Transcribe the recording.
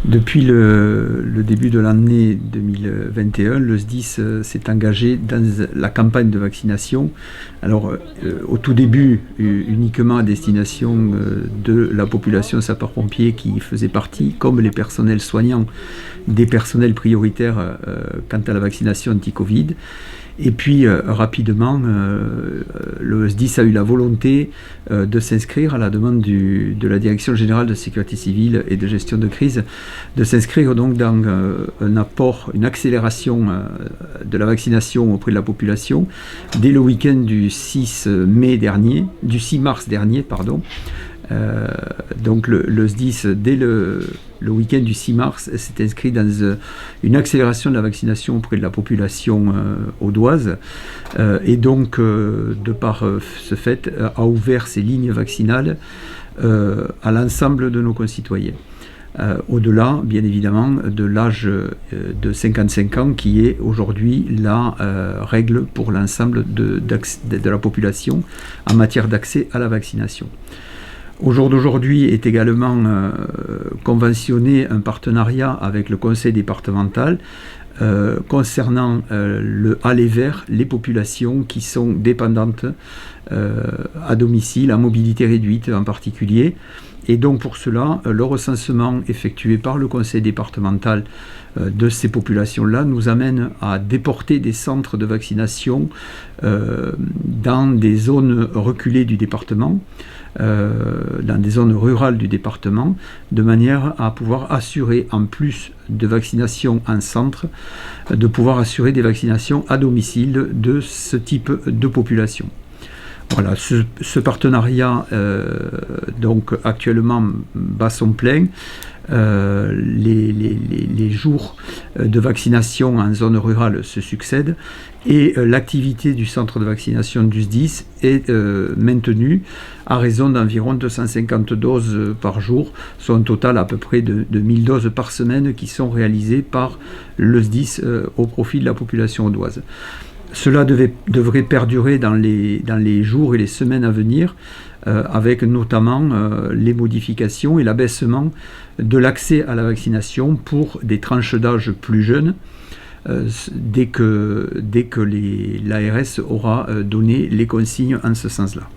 Depuis le début de l'année 2021, le SDIS s'est engagé dans la campagne de vaccination. Alors, au tout début, uniquement à destination de la population sapeurs-pompiers qui faisait partie, comme les personnels soignants, des personnels prioritaires quant à la vaccination anti-Covid. Et puis rapidement, le SDIS a eu la volonté de s'inscrire à la demande de la Direction générale de sécurité civile et de gestion de crise, de s'inscrire donc dans un apport, une accélération de la vaccination auprès de la population dès le week-end du 6 mars dernier, pardon. Donc le SDIS, dès le week-end du 6 mars, s'est inscrit dans une accélération de la vaccination auprès de la population audoise et donc, de par ce fait, a ouvert ses lignes vaccinales à l'ensemble de nos concitoyens. Au-delà, bien évidemment, de l'âge de 55 ans qui est aujourd'hui la règle pour l'ensemble de la population en matière d'accès à la vaccination. Au jour d'aujourd'hui est également conventionné un partenariat avec le conseil départemental concernant le aller vers les populations qui sont dépendantes à domicile, à mobilité réduite en particulier. Et donc pour cela, le recensement effectué par le conseil départemental de ces populations-là nous amène à déporter des centres de vaccination dans des zones reculées du département, dans des zones rurales du département, de manière à pouvoir assurer, en plus de vaccination en centre, de pouvoir assurer des vaccinations à domicile de ce type de population. Voilà, ce partenariat donc actuellement bat son plein. Les jours de vaccination en zone rurale se succèdent et l'activité du centre de vaccination du SDIS est maintenue à raison d'environ 250 doses par jour, soit un total à peu près de 1000 doses par semaine qui sont réalisées par le SDIS au profit de la population audoise. Cela devrait perdurer dans les jours et les semaines à venir, avec notamment les modifications et l'abaissement de l'accès à la vaccination pour des tranches d'âge plus jeunes, dès que l'ARS aura donné les consignes en ce sens-là.